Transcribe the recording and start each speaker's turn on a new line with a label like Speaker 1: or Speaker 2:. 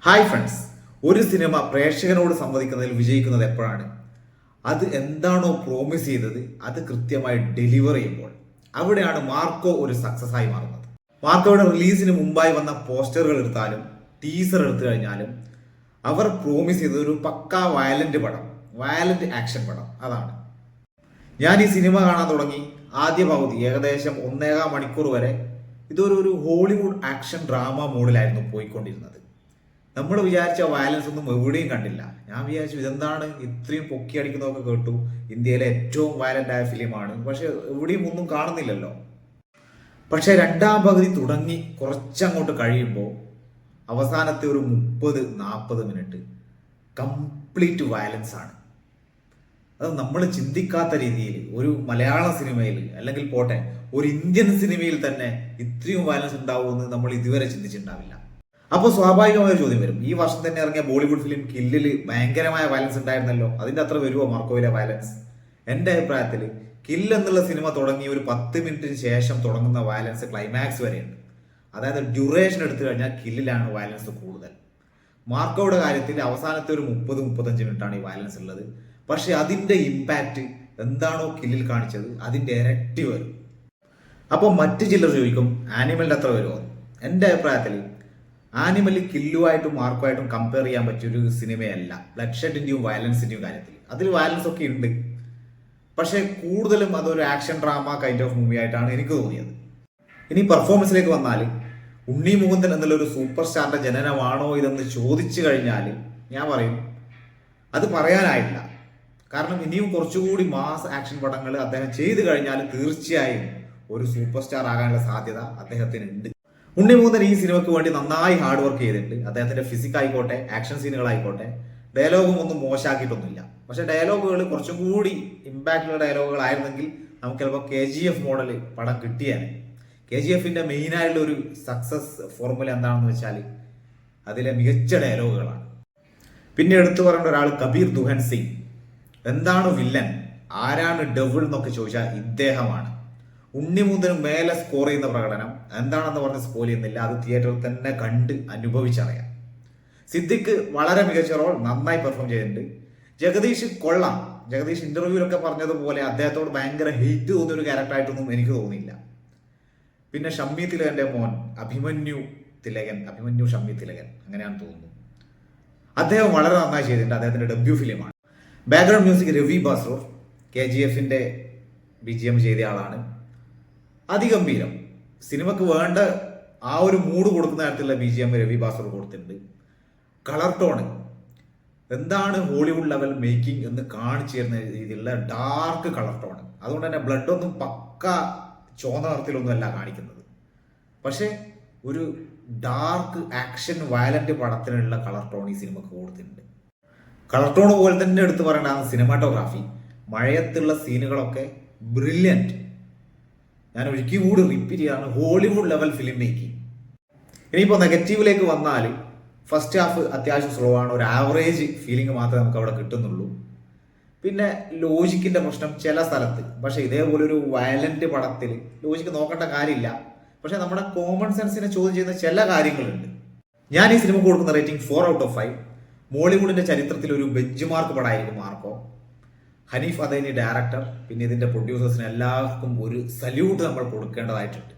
Speaker 1: Hi friends, ഒരു cinema പ്രേക്ഷകനോട് സംവദിക്കുന്നതിൽ വിജയിക്കുന്നത് എപ്പോഴാണ്? അത് എന്താണോ പ്രോമിസ് ചെയ്തത് അത് കൃത്യമായി ഡെലിവർ ചെയ്യുമ്പോൾ. അവിടെയാണ് മാർക്കോ ഒരു സക്സസ് ആയി മാറുന്നത്. മാർക്കോയുടെ റിലീസിന് മുമ്പായി വന്ന പോസ്റ്ററുകൾ എടുത്താലും ടീസർ എടുത്തു കഴിഞ്ഞാലും അവർ പ്രോമിസ് ചെയ്തത് ഒരു പക്കാ വയലന്റ് പടം, വയലന്റ് ആക്ഷൻ പടം. അതാണ് ഞാൻ ഈ സിനിമ കാണാൻ തുടങ്ങി ആദ്യ പകുതി ഏകദേശം 1.25 മണിക്കൂർ വരെ ഇതൊരു ഹോളിവുഡ് ആക്ഷൻ ഡ്രാമ മോഡിലായിരുന്നു പോയിക്കൊണ്ടിരുന്നത്. നമ്മൾ വിചാരിച്ച വയലൻസ് ഒന്നും എവിടെയും കണ്ടില്ല. ഞാൻ വിചാരിച്ചു ഇതെന്താണ് ഇത്രയും പൊക്കി അടിക്കുന്നതൊക്കെ കേട്ടു, ഇന്ത്യയിലെ ഏറ്റവും വയലന്റ് ആയ ഫിലിമാണ്, പക്ഷെ എവിടെയും ഒന്നും കാണുന്നില്ലല്ലോ. പക്ഷെ രണ്ടാം പകുതി തുടങ്ങി കുറച്ചങ്ങോട്ട് കഴിയുമ്പോൾ അവസാനത്തെ ഒരു 30-40 മിനിറ്റ് കംപ്ലീറ്റ് വയലൻസ് ആണ്. അത് നമ്മൾ ചിന്തിക്കാത്ത രീതിയിൽ ഒരു മലയാള സിനിമയിൽ അല്ലെങ്കിൽ പോട്ടെ ഒരു ഇന്ത്യൻ സിനിമയിൽ തന്നെ ഇത്രയും വയലൻസ് ഉണ്ടാവുമെന്ന് നമ്മൾ ഇതുവരെ ചിന്തിച്ചിട്ടുണ്ടാവില്ല. അപ്പോൾ സ്വാഭാവികമായ ഒരു ചോദ്യം വരും, ഈ വർഷം തന്നെ ഇറങ്ങിയ ബോളിവുഡ് ഫിലിം കില്ലിൽ ഭയങ്കരമായ വയലൻസ് ഉണ്ടായിരുന്നല്ലോ, അതിന്റെ അത്ര വരുമോ മാർക്കോയിലെ വയലൻസ്? എൻ്റെ അഭിപ്രായത്തിൽ കില്ല് എന്നുള്ള സിനിമ തുടങ്ങി ഒരു 10 മിനിറ്റിന് ശേഷം തുടങ്ങുന്ന വയലൻസ് ക്ലൈമാക്സ് വരെയുണ്ട്. അതായത് ഡ്യൂറേഷൻ എടുത്തു കഴിഞ്ഞാൽ കില്ലിലാണ് വയലൻസ് കൂടുതൽ. മാർക്കോയുടെ കാര്യത്തിൽ അവസാനത്തെ ഒരു 30-35 മിനിറ്റാണ് ഈ വയലൻസ് ഉള്ളത്. പക്ഷെ അതിന്റെ ഇമ്പാക്റ്റ് എന്താണോ കില്ലിൽ കാണിച്ചത് അതിന്റെ ഇരട്ടി വരും. അപ്പോൾ മറ്റു ചിലർ ചോദിക്കും ആനിമലിന്റെ അത്ര വരുമോ? എൻ്റെ അഭിപ്രായത്തിൽ ആനിമൽ കില്ലുമായിട്ടും മാർക്കുമായിട്ടും കമ്പയർ ചെയ്യാൻ പറ്റിയൊരു സിനിമയല്ല. ബ്ലഡ് ഷെഡിന്റെയും വയലൻസിന്റെയും കാര്യത്തിൽ അതിൽ വയലൻസ് ഒക്കെ ഉണ്ട്, പക്ഷെ കൂടുതലും അതൊരു action drama kind of movie ആയിട്ടാണ് എനിക്ക് തോന്നിയത്. ഇനി പെർഫോമൻസിലേക്ക് വന്നാൽ ഉണ്ണി മുകുന്ദൻ എന്നുള്ള ഒരു സൂപ്പർ സ്റ്റാറിന്റെ ജനനമാണോ ഇതെന്ന് ചോദിച്ചു കഴിഞ്ഞാൽ ഞാൻ പറയും അത് പറയാനായില്ല. കാരണം ഇനിയും കുറച്ചുകൂടി മാസ് ആക്ഷൻ പടങ്ങൾ അദ്ദേഹം ചെയ്തു കഴിഞ്ഞാൽ തീർച്ചയായും ഒരു സൂപ്പർ സ്റ്റാർ ആകാനുള്ള സാധ്യത അദ്ദേഹത്തിനുണ്ട്. ഉണ്ണി മുകുന്ദൻ ഈ സിനിമയ്ക്ക് വേണ്ടി നന്നായി ഹാർഡ് വർക്ക് ചെയ്തിട്ടുണ്ട്. അദ്ദേഹത്തിന്റെ ഫിസിക് ആയിക്കോട്ടെ, ആക്ഷൻ സീനുകളായിക്കോട്ടെ, ഡയലോഗും ഒന്നും മോശമാക്കിയിട്ടൊന്നുമില്ല. പക്ഷെ ഡയലോഗുകൾ കുറച്ചും കൂടി ഇമ്പാക്റ്റുള്ള ഡയലോഗുകളായിരുന്നെങ്കിൽ നമുക്ക് ചിലപ്പോൾ KGF മോഡൽ പടം കിട്ടിയാണ്. KGFന്റെ മെയിനായിട്ടുള്ള ഒരു സക്സസ് ഫോർമുല എന്താണെന്ന് വെച്ചാൽ അതിലെ മികച്ച ഡയലോഗുകളാണ്. പിന്നെ എടുത്തു പറയേണ്ട ഒരാൾ കബീർ ദുഹൻ സിംഗ്. എന്താണ് വില്ലൻ, ആരാണ് ഡെവിൾ എന്നൊക്കെ ചോദിച്ചാൽ ഇദ്ദേഹമാണ്. ഉണ്ണി മുകുന്ദനും മേലെ സ്കോർ ചെയ്യുന്ന പ്രകടനം എന്താണെന്ന് പറഞ്ഞ് സ്പോയിൽ ചെയ്യുന്നില്ല, അത് തിയേറ്ററിൽ തന്നെ കണ്ട് അനുഭവിച്ചറിയാം. സിദ്ദിഖ് വളരെ മികച്ച റോൾ നന്നായി പെർഫോം ചെയ്തിട്ടുണ്ട്. ജഗദീഷ് കൊള്ളാം. ജഗദീഷ് ഇന്റർവ്യൂലൊക്കെ പറഞ്ഞതുപോലെ അദ്ദേഹത്തോട് ഭയങ്കര ഹെയ്റ്റ് തോന്നിയ ഒരു ക്യാരക്ടറായിട്ടൊന്നും എനിക്ക് തോന്നിയില്ല. പിന്നെ ഷമ്മി തിലകന്റെ മോൻ അഭിമന്യു ഷമ്മി തിലകൻ അങ്ങനെയാണ് തോന്നുന്നു. അദ്ദേഹം വളരെ നന്നായി ചെയ്തിട്ടുണ്ട്. അദ്ദേഹത്തിന്റെ ഡെബ്യൂ ഫിലിമാണ്. ബാക്ക്ഗ്രൗണ്ട് മ്യൂസിക് രവി ബാസ്രൂർ, KGFന്റെ BGM ചെയ്ത ആളാണ്. അതിഗംഭീരം. സിനിമക്ക് വേണ്ട ആ ഒരു മൂഡ് കൊടുക്കുന്ന തരത്തിലുള്ള BGM രവി ബാസ്രൂർ കൊടുത്തിട്ടുണ്ട്. കളർ ടോണ് എന്താണ് ഹോളിവുഡ് ലെവൽ മേക്കിംഗ് എന്ന് കാണിച്ചു തരുന്ന രീതിയിലുള്ള ഡാർക്ക് കളർ ടോണ്. അതുകൊണ്ട് തന്നെ ബ്ലഡ് ഒന്നും പക്ക ചോന്ന നിറത്തിലൊന്നും അല്ല കാണിക്കുന്നത്, പക്ഷെ ഒരു ഡാർക്ക് ആക്ഷൻ വയലന്റ് പടത്തിനുള്ള കളർ ടോൺ ഈ സിനിമക്ക് കൊടുത്തിട്ടുണ്ട്. കളർ ടോൺ പോലെ തന്നെ എടുത്തു പറയേണ്ടതാണ് സിനിമാറ്റോഗ്രാഫി. മഴയത്തുള്ള സീനുകളൊക്കെ ബ്രില്യൻറ്റ്. ഞാൻ ഒരിക്കൽ കൂടി റിപ്പീറ്റ് ചെയ്യാണ്, ഹോളിവുഡ് ലെവൽ ഫിലിം മേക്കിംഗ്. ഇനിയിപ്പോൾ നെഗറ്റീവിലേക്ക് വന്നാൽ ഫസ്റ്റ് ഹാഫ് അത്യാവശ്യം സ്ലോ ആണ്, ഒരു ആവറേജ് ഫീലിംഗ് മാത്രമേ നമുക്ക് അവിടെ കിട്ടുന്നുള്ളൂ. പിന്നെ ലോജിക്കിന്റെ പ്രശ്നം ചില സ്ഥലത്ത്. പക്ഷെ ഇതേപോലെ ഒരു വയലന്റ് പടത്തിൽ ലോജിക്ക് നോക്കേണ്ട കാര്യമില്ല, പക്ഷെ നമ്മുടെ കോമൺ സെൻസിനെ ചോദ്യം ചെയ്യുന്ന ചില കാര്യങ്ങളുണ്ട്. ഞാൻ ഈ സിനിമ കൊടുക്കുന്ന റേറ്റിംഗ് 4/5. മോളിവുഡിന്റെ ചരിത്രത്തിൽ ഒരു ബെഞ്ച് മാർക്ക് പടമായിരിക്കും മാർക്കോ. ഹനീഫ് അദൈനി ഡയറക്ടർ, പിന്നെ ഇതിന്റെ പ്രൊഡ്യൂസേഴ്സിന് എല്ലാവർക്കും ഒരു സല്യൂട്ട് നമ്മൾ കൊടുക്കേണ്ടതായിട്ടുണ്ട്.